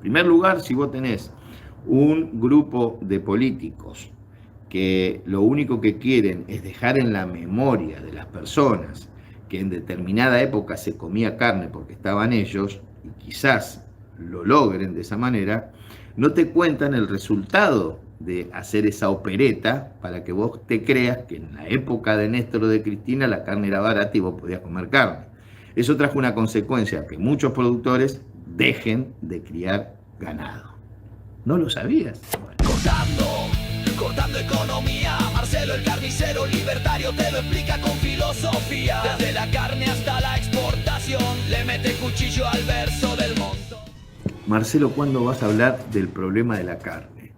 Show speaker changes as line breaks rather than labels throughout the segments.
En primer lugar, si vos tenés un grupo de políticos que lo único que quieren es dejar en la memoria de las personas que en determinada época se comía carne porque estaban ellos, y quizás lo logren de esa manera, no te cuentan el resultado de hacer esa opereta para que vos te creas que en la época de Néstor o de Cristina la carne era barata y vos podías comer carne. Eso trajo una consecuencia, que muchos productores dejen de criar ganado. ¿No lo sabías?
Cortando economía, Marcelo el carnicero libertario te lo explica con filosofía. Desde la carne hasta la exportación, le mete cuchillo al verso del montón.
Marcelo, ¿cuándo vas a hablar del problema de la carne?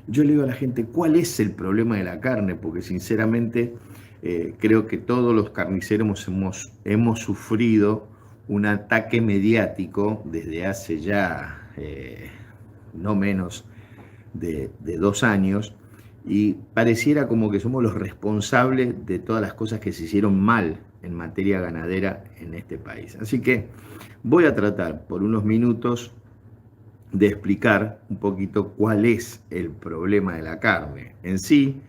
Yo le digo a la gente, ¿cuál es el problema de la carne? Porque sinceramente creo que todos los carniceros hemos sufrido un ataque mediático desde hace ya no menos de 2 años, y pareciera como que somos los responsables de todas las cosas que se hicieron mal en materia ganadera en este país. Así que voy a tratar por unos minutos de explicar un poquito cuál es el problema de la carne. En sí,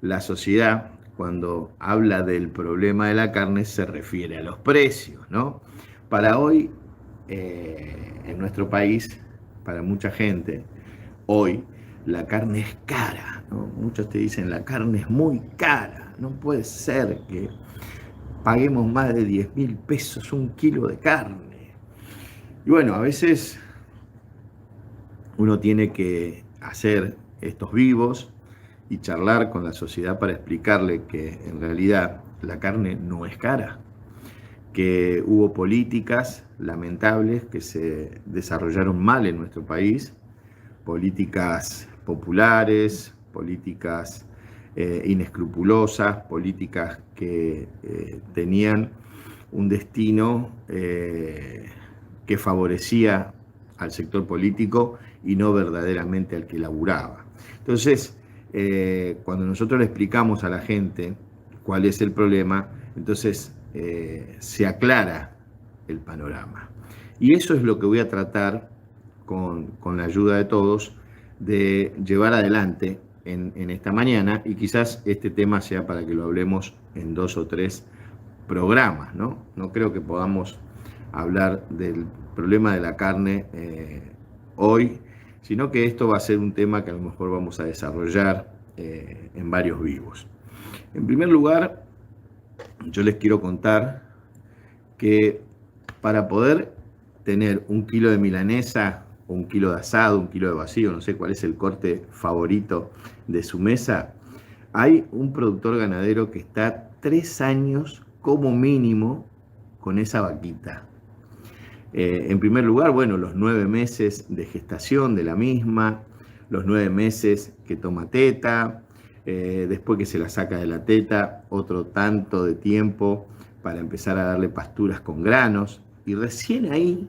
la sociedad, cuando habla del problema de la carne, se refiere a los precios, ¿no? Para hoy, en nuestro país, para mucha gente, hoy la carne es cara, ¿no? Muchos te dicen, la carne es muy cara, no puede ser que paguemos más de 10.000 pesos un kilo de carne. Y bueno, a veces uno tiene que hacer estos vivos y charlar con la sociedad para explicarle que en realidad la carne no es cara, que hubo políticas lamentables que se desarrollaron mal en nuestro país, políticas populares, políticas inescrupulosas, políticas que tenían un destino que favorecía al sector político y no verdaderamente al que laburaba. Entonces, cuando nosotros le explicamos a la gente cuál es el problema, entonces se aclara el panorama. Y eso es lo que voy a tratar con la ayuda de todos de llevar adelante en esta mañana, y quizás este tema sea para que lo hablemos en 2 o 3 programas, ¿no? No creo que podamos hablar del problema de la carne hoy, sino que esto va a ser un tema que a lo mejor vamos a desarrollar en varios vivos. En primer lugar, yo les quiero contar que para poder tener un kilo de milanesa, o un kilo de asado, un kilo de vacío, no sé cuál es el corte favorito de su mesa, hay un productor ganadero que está 3 años como mínimo con esa vaquita. En primer lugar, bueno, los 9 meses de gestación de la misma, los 9 meses que toma teta, después que se la saca de la teta, otro tanto de tiempo para empezar a darle pasturas con granos, y recién ahí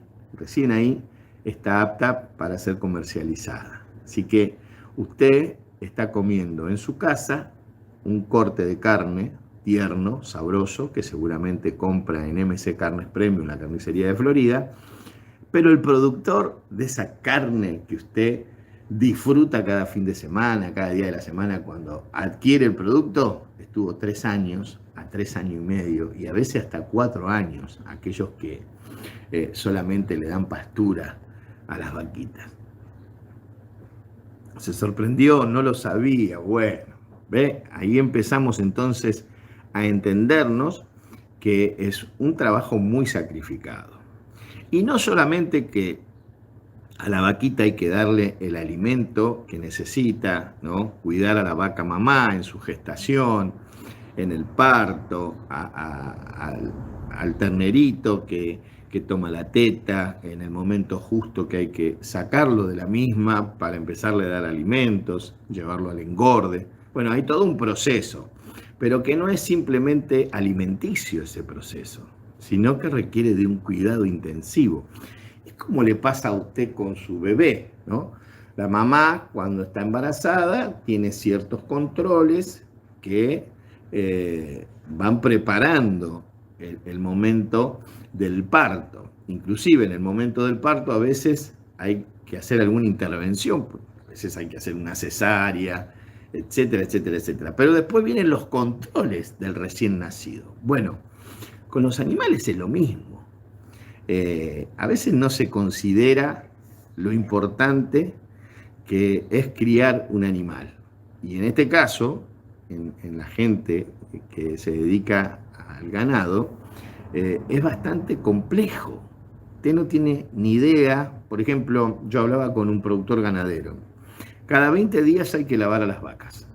está apta para ser comercializada. Así que usted está comiendo en su casa un corte de carne tierno, sabroso, que seguramente compra en MC Carnes Premium, la carnicería de Florida, pero el productor de esa carne que usted disfruta cada fin de semana, cada día de la semana, cuando adquiere el producto, estuvo 3 años, a 3 años y medio, y a veces hasta 4 años, aquellos que solamente le dan pastura a las vaquitas. Se sorprendió, no lo sabía. Bueno, ¿ve? Ahí empezamos entonces a entendernos que es un trabajo muy sacrificado. Y no solamente que a la vaquita hay que darle el alimento que necesita, ¿no? Cuidar a la vaca mamá en su gestación, en el parto, al ternerito que toma la teta, en el momento justo que hay que sacarlo de la misma para empezarle a dar alimentos, llevarlo al engorde. Bueno, hay todo un proceso, pero que no es simplemente alimenticio ese proceso, sino que requiere de un cuidado intensivo. Es como le pasa a usted con su bebé, ¿no? La mamá, cuando está embarazada, tiene ciertos controles que van preparando el momento del parto. Inclusive en el momento del parto a veces hay que hacer alguna intervención, a veces hay que hacer una cesárea, etcétera, etcétera, etcétera. Pero después vienen los controles del recién nacido. Bueno, con los animales es lo mismo. A veces no se considera lo importante que es criar un animal. Y en este caso, en la gente que se dedica al ganado, es bastante complejo. Usted no tiene ni idea. Por ejemplo, yo hablaba con un productor ganadero. Cada 20 días hay que lavar a las vacas,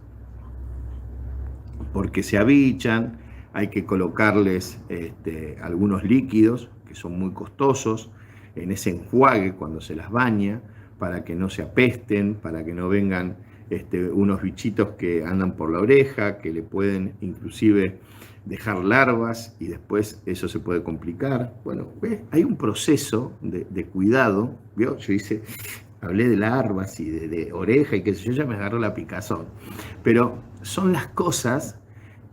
porque se avichan, hay que colocarles algunos líquidos que son muy costosos en ese enjuague cuando se las baña, para que no se apesten, para que no vengan unos bichitos que andan por la oreja, que le pueden inclusive dejar larvas y después eso se puede complicar. Bueno, hay un proceso de cuidado. ¿Vio? Yo hablé de larvas y de oreja y qué sé yo, ya me agarró la picazón. Pero son las cosas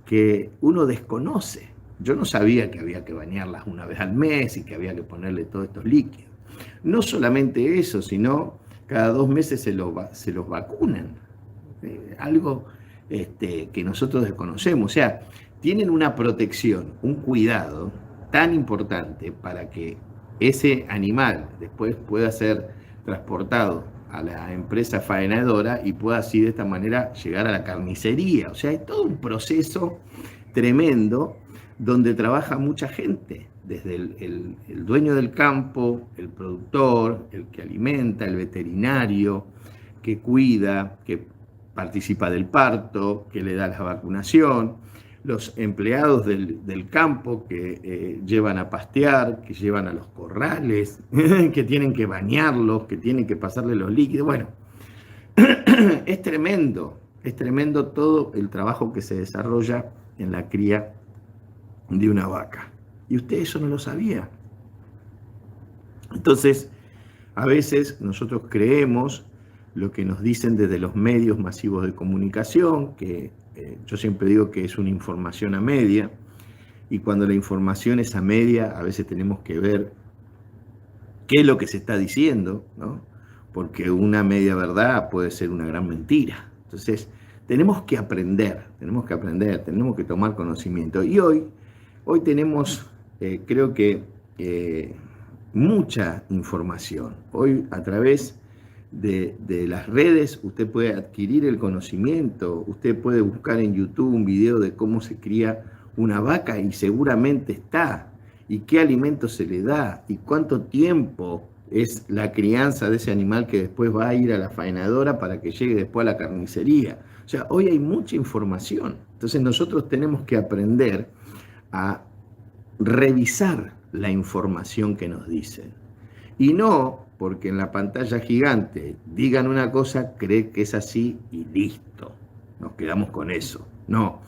que uno desconoce. Yo no sabía que había que bañarlas una vez al mes y que había que ponerle todos estos líquidos. No solamente eso, sino cada 2 meses se los vacunan. Algo que nosotros desconocemos. O sea, tienen una protección, un cuidado tan importante para que ese animal después pueda ser transportado a la empresa faenadora y pueda así de esta manera llegar a la carnicería. O sea, es todo un proceso tremendo donde trabaja mucha gente, desde el dueño del campo, el productor, el que alimenta, el veterinario, que cuida, que participa del parto, que le da la vacunación, los empleados del campo que llevan a pastear, que llevan a los corrales, que tienen que bañarlos, que tienen que pasarle los líquidos. Bueno, es tremendo todo el trabajo que se desarrolla en la cría de una vaca. Y usted eso no lo sabía. Entonces, a veces nosotros creemos lo que nos dicen desde los medios masivos de comunicación, que yo siempre digo que es una información a media, y cuando la información es a media, a veces tenemos que ver qué es lo que se está diciendo, ¿no? Porque una media verdad puede ser una gran mentira. Entonces, tenemos que aprender, tenemos que tomar conocimiento. Y hoy tenemos, creo que, mucha información. Hoy, a través de las redes, usted puede adquirir el conocimiento, usted puede buscar en YouTube un video de cómo se cría una vaca y seguramente está, y qué alimento se le da, y cuánto tiempo es la crianza de ese animal que después va a ir a la faenadora para que llegue después a la carnicería. O sea, hoy hay mucha información. Entonces nosotros tenemos que aprender a revisar la información que nos dicen. Y no porque en la pantalla gigante digan una cosa, cree que es así y listo. Nos quedamos con eso. No.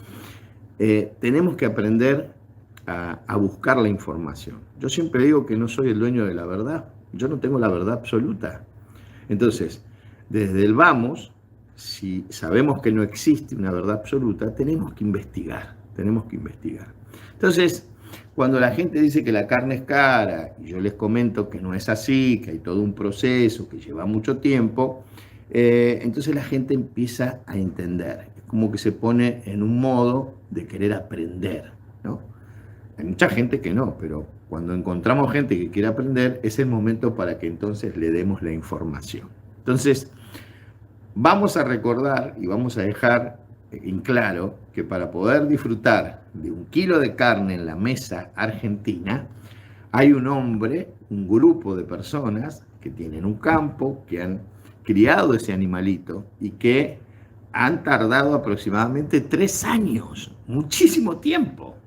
Tenemos que aprender a buscar la información. Yo siempre digo que no soy el dueño de la verdad. Yo no tengo la verdad absoluta. Entonces, desde el vamos, si sabemos que no existe una verdad absoluta, tenemos que investigar. Entonces, cuando la gente dice que la carne es cara, y yo les comento que no es así, que hay todo un proceso, que lleva mucho tiempo, entonces la gente empieza a entender. Es como que se pone en un modo de querer aprender, ¿no? Hay mucha gente que no, pero cuando encontramos gente que quiere aprender, es el momento para que entonces le demos la información. Entonces, vamos a recordar y vamos a dejar en claro que para poder disfrutar de 1 kilo de carne en la mesa argentina, hay un hombre, un grupo de personas que tienen un campo, que han criado ese animalito y que han tardado aproximadamente 3 años, muchísimo tiempo.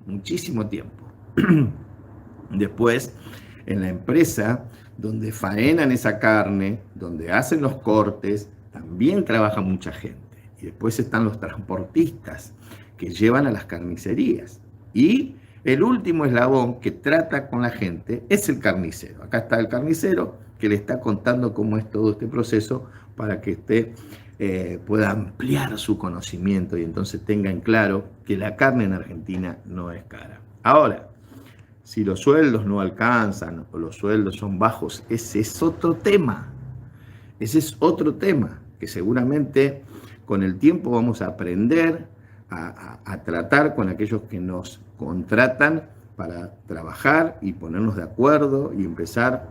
Después, en la empresa donde faenan esa carne, donde hacen los cortes, también trabaja mucha gente. Y después están los transportistas que llevan a las carnicerías. Y el último eslabón que trata con la gente es el carnicero. Acá está el carnicero que le está contando cómo es todo este proceso para que usted pueda ampliar su conocimiento y entonces tenga en claro que la carne en Argentina no es cara. Ahora, si los sueldos no alcanzan o los sueldos son bajos, ese es otro tema. Ese es otro tema que seguramente con el tiempo vamos a aprender a tratar con aquellos que nos contratan para trabajar y ponernos de acuerdo y empezar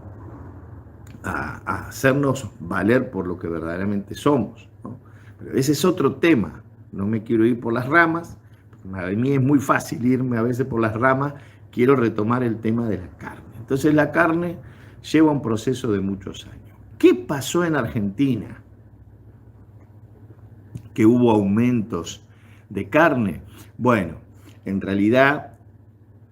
a hacernos valer por lo que verdaderamente somos, ¿no? Pero ese es otro tema. No me quiero ir por las ramas. A mí es muy fácil irme a veces por las ramas. Quiero retomar el tema de la carne. Entonces la carne lleva un proceso de muchos años. ¿Qué pasó en Argentina? Que hubo aumentos de carne. Bueno, en realidad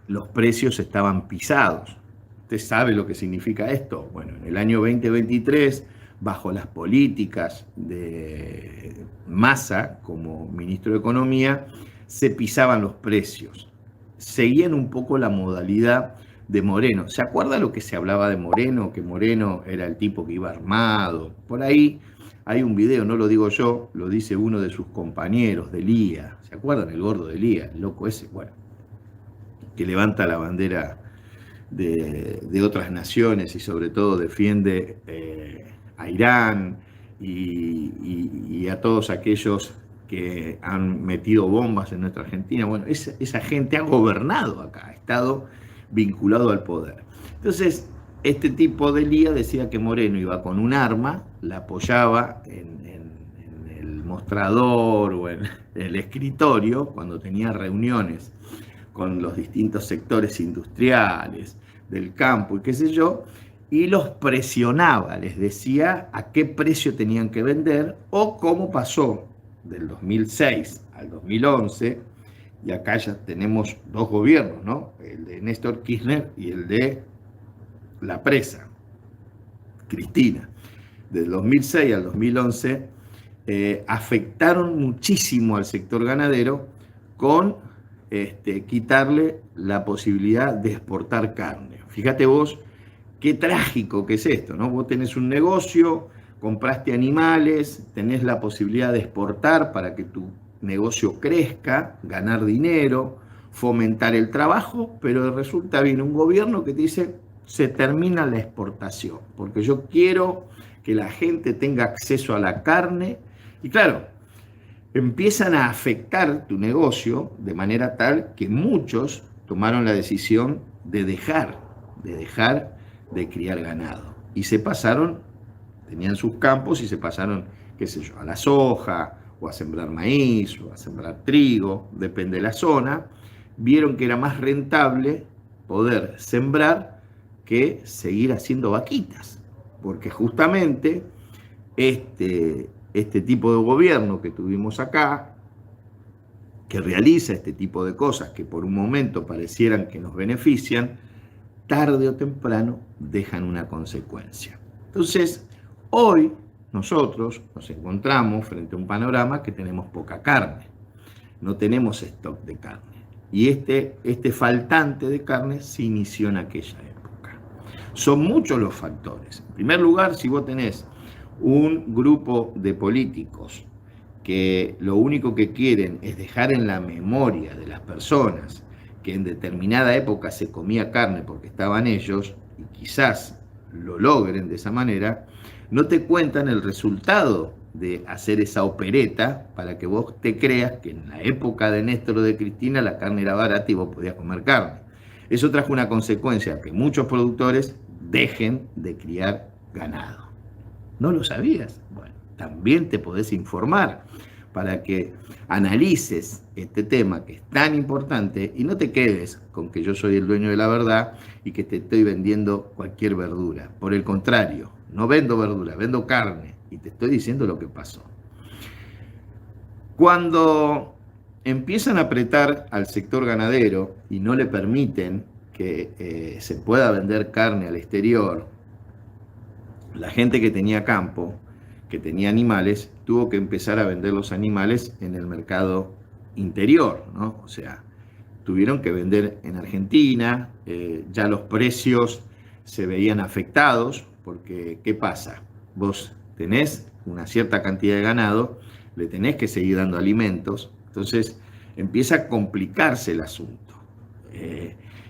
los precios estaban pisados. ¿Usted sabe lo que significa esto? Bueno, en el año 2023, bajo las políticas de Massa como ministro de Economía, se pisaban los precios. Seguían un poco la modalidad de Moreno. ¿Se acuerda lo que se hablaba de Moreno? Que Moreno era el tipo que iba armado. Por ahí hay un video, no lo digo yo, lo dice uno de sus compañeros, de Lía. ¿Se acuerdan? El gordo de Lía, el loco ese, bueno, que levanta la bandera de otras naciones y sobre todo defiende a Irán y a todos aquellos que han metido bombas en nuestra Argentina. Bueno, esa gente ha gobernado acá, ha estado vinculado al poder. Entonces, este tipo de Lía decía que Moreno iba con un arma, la apoyaba en el mostrador o en el escritorio cuando tenía reuniones con los distintos sectores industriales, del campo y qué sé yo, y los presionaba, les decía a qué precio tenían que vender o cómo pasó del 2006 al 2011, y acá ya tenemos dos gobiernos, ¿no? El de Néstor Kirchner y el de la presa, Cristina. Del 2006 al 2011 afectaron muchísimo al sector ganadero con quitarle la posibilidad de exportar carne. Fíjate vos qué trágico que es esto, ¿no? Vos tenés un negocio, compraste animales, tenés la posibilidad de exportar para que tu negocio crezca, ganar dinero, fomentar el trabajo, pero resulta bien un gobierno que te dice se termina la exportación, porque yo quiero que la gente tenga acceso a la carne y claro, empiezan a afectar tu negocio de manera tal que muchos tomaron la decisión de dejar de criar ganado. Y se pasaron, tenían sus campos y se pasaron, qué sé yo, a la soja, o a sembrar maíz, o a sembrar trigo, depende de la zona. Vieron que era más rentable poder sembrar que seguir haciendo vaquitas, porque justamente este tipo de gobierno que tuvimos acá, que realiza este tipo de cosas que por un momento parecieran que nos benefician, tarde o temprano dejan una consecuencia. Entonces, hoy nosotros nos encontramos frente a un panorama que tenemos poca carne, no tenemos stock de carne. Y este faltante de carne se inició en aquella época. Son muchos los factores. En primer lugar, si vos tenés un grupo de políticos que lo único que quieren es dejar en la memoria de las personas que en determinada época se comía carne porque estaban ellos, y quizás lo logren de esa manera, no te cuentan el resultado de hacer esa opereta para que vos te creas que en la época de Néstor o de Cristina la carne era barata y vos podías comer carne. Eso trajo una consecuencia, que muchos productores dejen de criar ganado. ¿No lo sabías? Bueno, también te podés informar para que analices este tema que es tan importante y no te quedes con que yo soy el dueño de la verdad y que te estoy vendiendo cualquier verdura. Por el contrario, no vendo verdura, vendo carne y te estoy diciendo lo que pasó. Cuando empiezan a apretar al sector ganadero y no le permiten que se pueda vender carne al exterior, la gente que tenía campo, que tenía animales, tuvo que empezar a vender los animales en el mercado interior, ¿no? O sea, tuvieron que vender en Argentina, ya los precios se veían afectados, porque ¿qué pasa? Vos tenés una cierta cantidad de ganado, le tenés que seguir dando alimentos, entonces empieza a complicarse el asunto.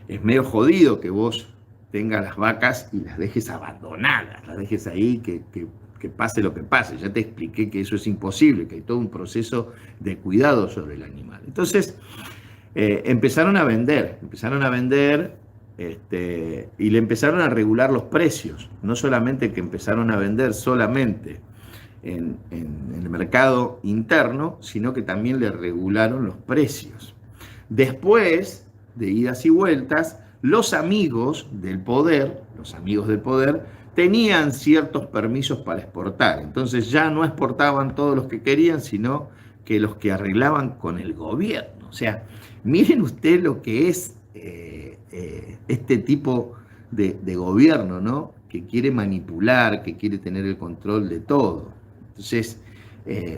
Es medio jodido que vos tengas las vacas y las dejes abandonadas, las dejes ahí que que pase lo que pase. Ya te expliqué que eso es imposible, que hay todo un proceso de cuidado sobre el animal. Entonces, empezaron a vender, y le empezaron a regular los precios. No solamente que empezaron a vender solamente en el mercado interno, sino que también le regularon los precios. Después de idas y vueltas, los amigos del poder tenían ciertos permisos para exportar. Entonces ya no exportaban todos los que querían, sino que los que arreglaban con el gobierno. O sea, miren ustedes lo que es este tipo de gobierno, ¿no? Que quiere manipular, que quiere tener el control de todo. Entonces,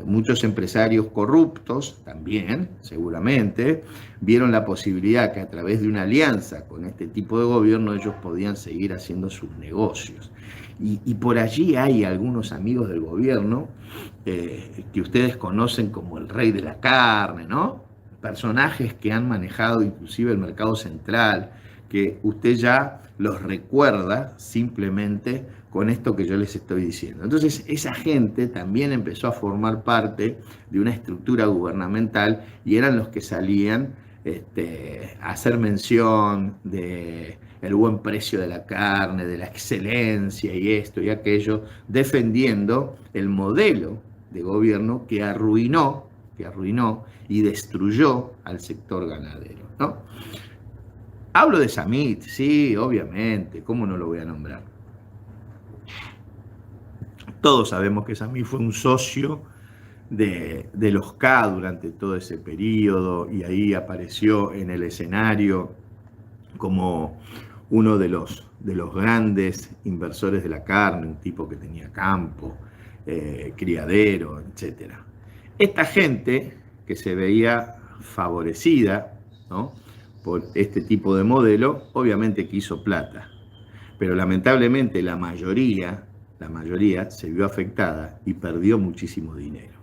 muchos empresarios corruptos también, seguramente, vieron la posibilidad que a través de una alianza con este tipo de gobierno ellos podían seguir haciendo sus negocios. Y por allí hay algunos amigos del gobierno que ustedes conocen como el rey de la carne, ¿no? Personajes que han manejado inclusive el mercado central, que usted ya los recuerda simplemente con esto que yo les estoy diciendo. Entonces, esa gente también empezó a formar parte de una estructura gubernamental y eran los que salían a hacer mención de el buen precio de la carne, de la excelencia y esto y aquello, defendiendo el modelo de gobierno que arruinó y destruyó al sector ganadero, ¿no? Hablo de Samit, sí, obviamente, ¿cómo no lo voy a nombrar? Todos sabemos que Samit fue un socio de los K durante todo ese periodo y ahí apareció en el escenario como uno de los grandes inversores de la carne, un tipo que tenía campo, criadero, etc. Esta gente que se veía favorecida, ¿no?, por este tipo de modelo, obviamente quiso plata, pero lamentablemente la mayoría se vio afectada y perdió muchísimo dinero.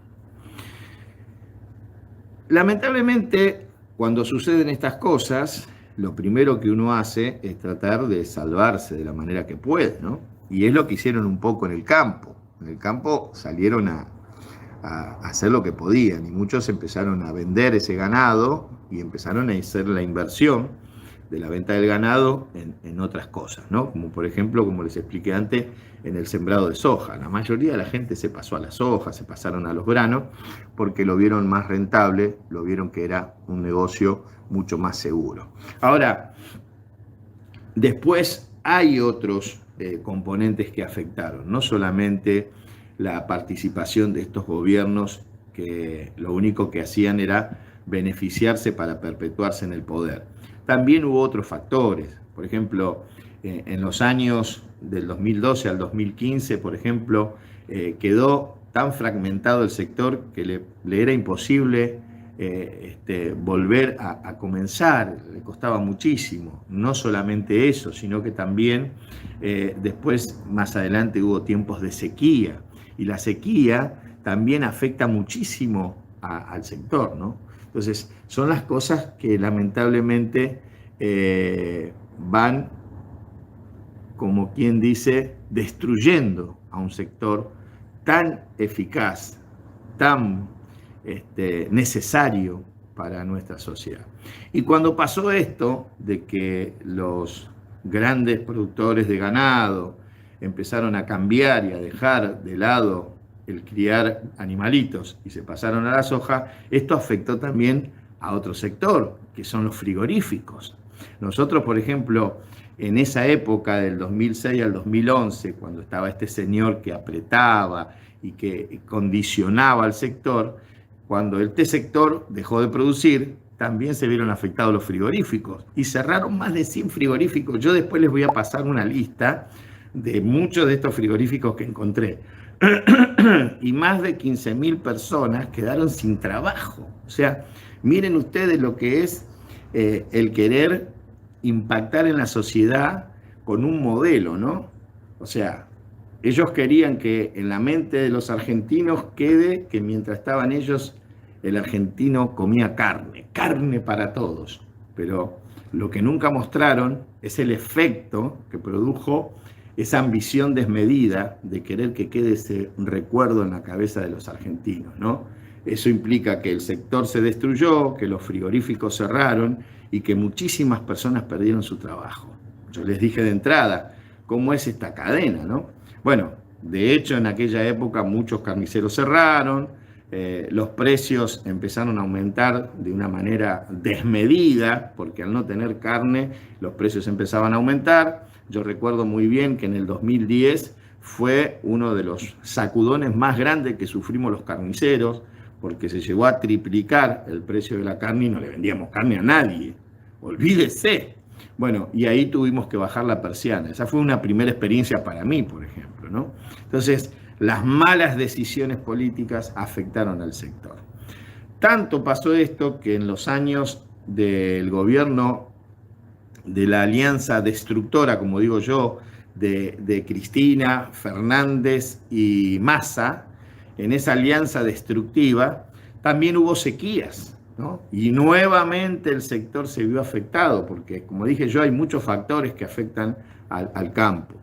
Lamentablemente, cuando suceden estas cosas, lo primero que uno hace es tratar de salvarse de la manera que puede, ¿no? Y es lo que hicieron un poco en el campo. En el campo salieron a hacer lo que podían y muchos empezaron a vender ese ganado y empezaron a hacer la inversión de la venta del ganado en otras cosas, ¿no? Como por ejemplo, como les expliqué antes, en el sembrado de soja. La mayoría de la gente se pasó a la soja, se pasaron a los granos, porque lo vieron más rentable, lo vieron que era un negocio mucho más seguro. Ahora, después hay otros componentes que afectaron, no solamente la participación de estos gobiernos que lo único que hacían era beneficiarse para perpetuarse en el poder. También hubo otros factores, por ejemplo, en los años del 2012 al 2015, por ejemplo, quedó tan fragmentado el sector que le era imposible volver a comenzar, le costaba muchísimo. No solamente eso, sino que también después, más adelante, hubo tiempos de sequía, y la sequía también afecta muchísimo al sector, ¿no? Entonces, son las cosas que lamentablemente van, como quien dice, destruyendo a un sector tan eficaz, tan necesario para nuestra sociedad. Y cuando pasó esto de que los grandes productores de ganado empezaron a cambiar y a dejar de lado el criar animalitos y se pasaron a la soja, esto afectó también a otro sector, que son los frigoríficos. Nosotros, por ejemplo, en esa época del 2006 al 2011, cuando estaba este señor que apretaba y que condicionaba al sector, cuando este sector dejó de producir, también se vieron afectados los frigoríficos y cerraron más de 100 frigoríficos. Yo después les voy a pasar una lista de muchos de estos frigoríficos que encontré. Y más de 15.000 personas quedaron sin trabajo. O sea, miren ustedes lo que es el querer impactar en la sociedad con un modelo, ¿no? O sea, ellos querían que en la mente de los argentinos quede que mientras estaban ellos, el argentino comía carne para todos. Pero lo que nunca mostraron es el efecto que produjo esa ambición desmedida de querer que quede ese recuerdo en la cabeza de los argentinos, ¿no? Eso implica que el sector se destruyó, que los frigoríficos cerraron y que muchísimas personas perdieron su trabajo. Yo les dije de entrada, ¿cómo es esta cadena, no? Bueno, de hecho en aquella época muchos carniceros cerraron, los precios empezaron a aumentar de una manera desmedida, porque al no tener carne los precios empezaban a aumentar. Yo recuerdo muy bien que en el 2010 fue uno de los sacudones más grandes que sufrimos los carniceros, porque se llegó a triplicar el precio de la carne y no le vendíamos carne a nadie. Olvídese. Bueno, y ahí tuvimos que bajar la persiana. Esa fue una primera experiencia para mí, por ejemplo, ¿no? Entonces, las malas decisiones políticas afectaron al sector. Tanto pasó esto que en los años del gobierno de la alianza destructora, como digo yo, de Cristina, Fernández y Massa, en esa alianza destructiva, también hubo sequías, ¿no? Y nuevamente el sector se vio afectado, porque como dije yo, hay muchos factores que afectan al campo.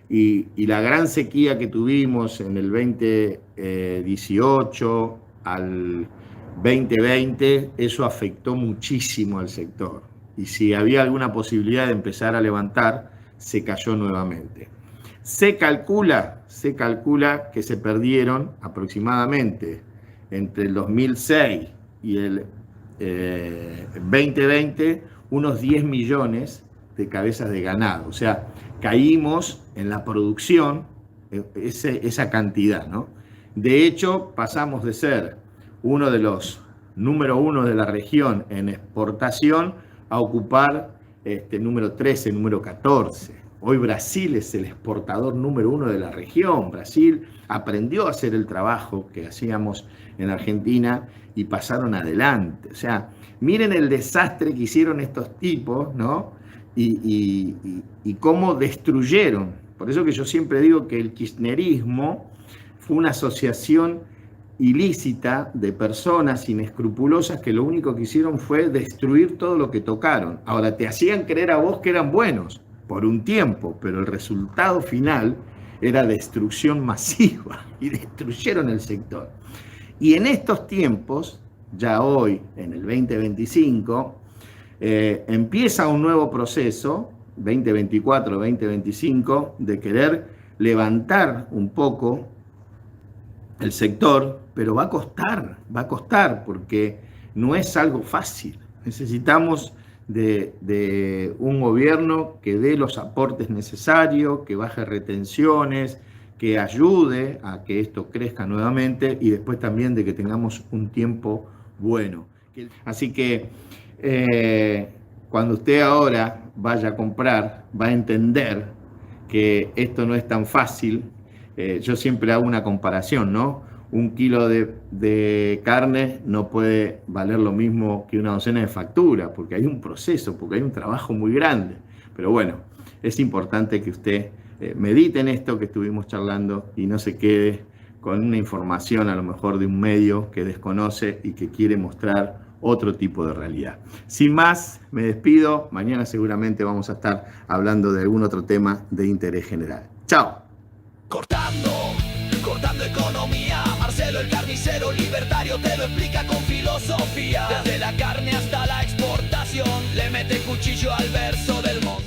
Y la gran sequía que tuvimos en el 2018 al 2020, eso afectó muchísimo al sector. Y si había alguna posibilidad de empezar a levantar, se cayó nuevamente. Se calcula que se perdieron aproximadamente entre el 2006 y el 2020 unos 10 millones de cabezas de ganado. O sea, caímos en la producción esa cantidad, ¿no? De hecho, pasamos de ser uno de los número 1 de la región en exportación a ocupar número 13, número 14. Hoy Brasil es el exportador número 1 de la región. Brasil aprendió a hacer el trabajo que hacíamos en Argentina y pasaron adelante. O sea, miren el desastre que hicieron estos tipos, ¿no? Y cómo destruyeron. Por eso que yo siempre digo que el kirchnerismo fue una asociación ilícita de personas inescrupulosas que lo único que hicieron fue destruir todo lo que tocaron. Ahora, te hacían creer a vos que eran buenos por un tiempo, pero el resultado final era destrucción masiva y destruyeron el sector. Y en estos tiempos, ya hoy, en el 2025, empieza un nuevo proceso, 2024, 2025, de querer levantar un poco el sector, pero va a costar, porque no es algo fácil. Necesitamos de un gobierno que dé los aportes necesarios, que baje retenciones, que ayude a que esto crezca nuevamente y después también de que tengamos un tiempo bueno. Así que cuando usted ahora vaya a comprar, va a entender que esto no es tan fácil. Yo siempre hago una comparación, ¿no? Un kilo de carne no puede valer lo mismo que una docena de facturas, porque hay un proceso, porque hay un trabajo muy grande. Pero bueno, es importante que usted medite en esto que estuvimos charlando y no se quede con una información a lo mejor de un medio que desconoce y que quiere mostrar otro tipo de realidad. Sin más, me despido. Mañana seguramente vamos a estar hablando de algún otro tema de interés general. ¡Chao!
Cortando economía, Marcelo el carnicero libertario te lo explica con filosofía. Desde la carne hasta la exportación, le mete cuchillo al verso del monstruo.